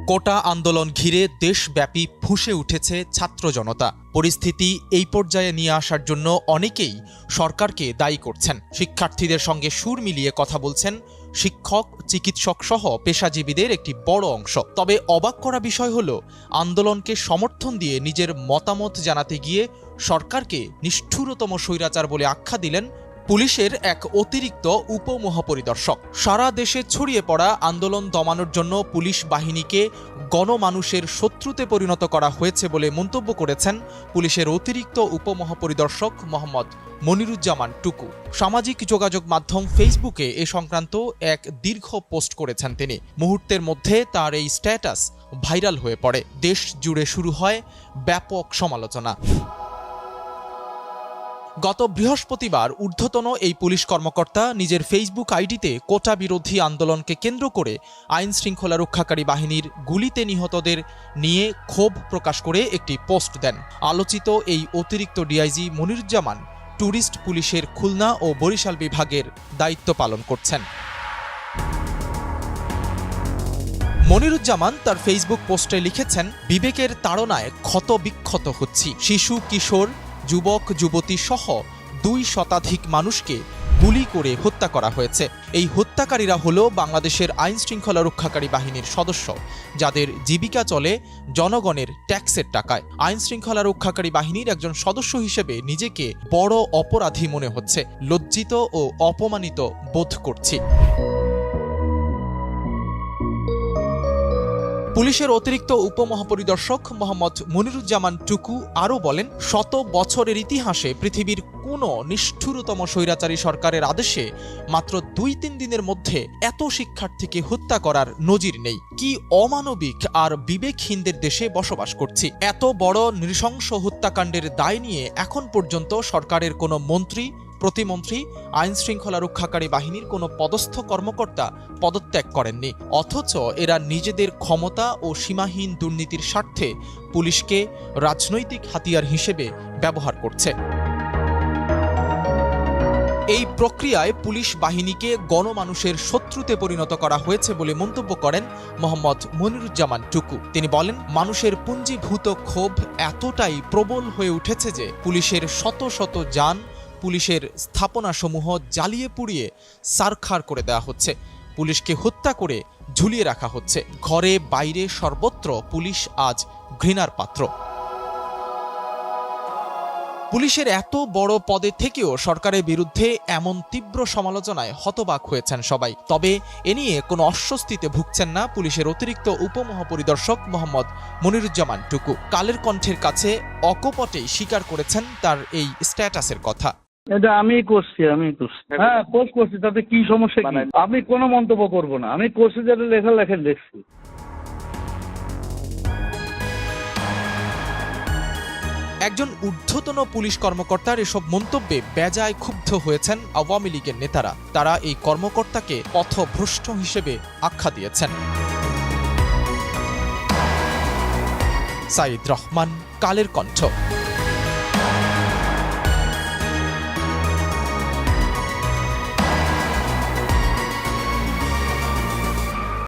কোটা আন্দোলন ঘিরে দেশব্যাপী ফুঁসে উঠেছে ছাত্র জনতা। পরিস্থিতি এই পর্যায়ে নিয়ে আসার জন্য অনেকেই সরকারকে দায়ী করছেন। শিক্ষার্থীদের সঙ্গে সুর মিলিয়ে কথা বলছেন শিক্ষক, চিকিৎসক সহ পেশাজীবীদের একটি বড় অংশ। তবে অবাক করা বিষয় হলো, আন্দোলনকে সমর্থন দিয়ে নিজের মতামত জানাতে গিয়ে সরকারকে নিষ্ঠুরতম স্বৈরাচার বলে আখ্যা দিলেন পুলিশের এক অতিরিক্ত উপমহাপরিদর্শক। সারা দেশে ছড়িয়ে পড়া আন্দোলন দমানোর জন্য পুলিশ বাহিনীকে গণমানুষের শত্রুতে পরিণত করা হয়েছে বলে মন্তব্য করেছেন পুলিশের অতিরিক্ত উপমহাপরিদর্শক মোহাম্মদ মনিরুজ্জামান টুকু। সামাজিক যোগাযোগ মাধ্যম ফেসবুকে এ সংক্রান্ত এক দীর্ঘ পোস্ট করেছেন তিনি। মুহূর্তের মধ্যে তার এই স্ট্যাটাস ভাইরাল হয়ে পড়ে। দেশ জুড়ে শুরু হয় ব্যাপক সমালোচনা। গত বৃহস্পতিবার ঊর্ধ্বতন এই পুলিশ কর্মকর্তা নিজের ফেসবুক আইডিতে কোটা বিরোধী আন্দোলনকে কেন্দ্র করে আইন শৃঙ্খলা রক্ষাকারী বাহিনীর গুলিতে নিহতদের নিয়ে ক্ষোভ প্রকাশ করে একটি পোস্ট দেন। আলোচিত এই অতিরিক্ত ডিআইজি মনিরুজ্জামান ট্যুরিস্ট পুলিশের খুলনা ও বরিশাল বিভাগের দায়িত্ব পালন করছেন। মনিরুজ্জামান তার ফেসবুক পোস্টে লিখেছেন, বিবেকের তাড়নায় ক্ষত বিক্ষত হচ্ছি। শিশু, কিশোর, যুবক, যুবতী সহ 2 শতাধিক মানুষকে গুলি করে হত্যা করা হয়েছে। এই হত্যাকারীরা হলো বাংলাদেশের আইন শৃঙ্খলা রক্ষাকারী বাহিনীর সদস্য, যাদের জীবিকা চলে জনগণের ট্যাক্সের টাকায়। আইন শৃঙ্খলা রক্ষাকারী বাহিনীর একজন সদস্য হিসেবে নিজেকে বড় অপরাধী মনে হচ্ছে। লজ্জিত ও অপমানিত বোধ করছি। পুলিশের অতিরিক্ত উপমহাপরিদর্শক মোহাম্মদ মনিরুজ্জামান টুকু আরও বলেন, শত বছরের ইতিহাসে পৃথিবীর কোনো নিষ্ঠুরতম স্বৈরাচারী সরকারের আদেশে মাত্র 2-3 দিনের মধ্যে এত শিক্ষার্থীকে হত্যা করার নজির নেই। কি অমানবিক আর বিবেকহীনদের দেশে বসবাস করছি। এত বড় নৃশংস হত্যাকাণ্ডের দায় নিয়ে এখন পর্যন্ত সরকারের কোনো মন্ত্রী, প্রতিমন্ত্রী, আইন শৃঙ্খলা রক্ষাকারী বাহিনীর কোনো পদস্থ কর্মকর্তা পদত্যাগ করেননি। অথচ এরা নিজেদের ক্ষমতা ও সীমাহীন দুর্নীতির স্বার্থে পুলিশকে রাজনৈতিক হাতিয়ার হিসেবে ব্যবহার করছে। এই প্রক্রিয়ায় পুলিশ বাহিনীকে গণমানুষের শত্রুতে পরিণত করা হয়েছে বলে মন্তব্য করেন মোহাম্মদ মনিরুজ্জামান টুকু। তিনি বলেন, মানুষের পুঞ্জীভূত ক্ষোভ এতটাই প্রবল হয়ে উঠেছে যে পুলিশের শত শত যান, পুলিশের স্থাপনাসমূহ জ্বালিয়ে পুড়িয়ে ছারখার করে দেওয়া হচ্ছে। পুলিশকে হত্যা করে ঝুলিয়ে রাখা হচ্ছে। ঘরে বাইরে সর্বত্র পুলিশ আজ ঘৃণার পাত্র। পুলিশের এত বড় পদে থেকেও সরকারের বিরুদ্ধে এমন তীব্র সমালোচনায় হতবাক হয়েছেন সবাই। তবে এ নিয়ে কোনো অস্বস্তিতে ভুগছেন না পুলিশের অতিরিক্ত উপমহাপরিদর্শক মোহাম্মদ মনিরুজ্জামান টুকু। কালের কণ্ঠের কাছে অকপটেই স্বীকার করেছেন তার এই স্ট্যাটাসের কথা। এটা আমি করছি। হ্যাঁ, পোস্ট করছি, তাতে কি সমস্যা? আমি কোনো মন্তব্য করব না। আমি করছি, যেটা লেখেন দেখছি। একজন ঊর্ধ্বতন পুলিশ কর্মকর্তার এসব মন্তব্যে বেজায় ক্ষুব্ধ হয়েছেন আওয়ামী লীগের নেতারা। তারা এই কর্মকর্তাকে পথভ্রষ্ট হিসেবে আখ্যা দিয়েছেন। সাইদ রহমান, কালের কণ্ঠ।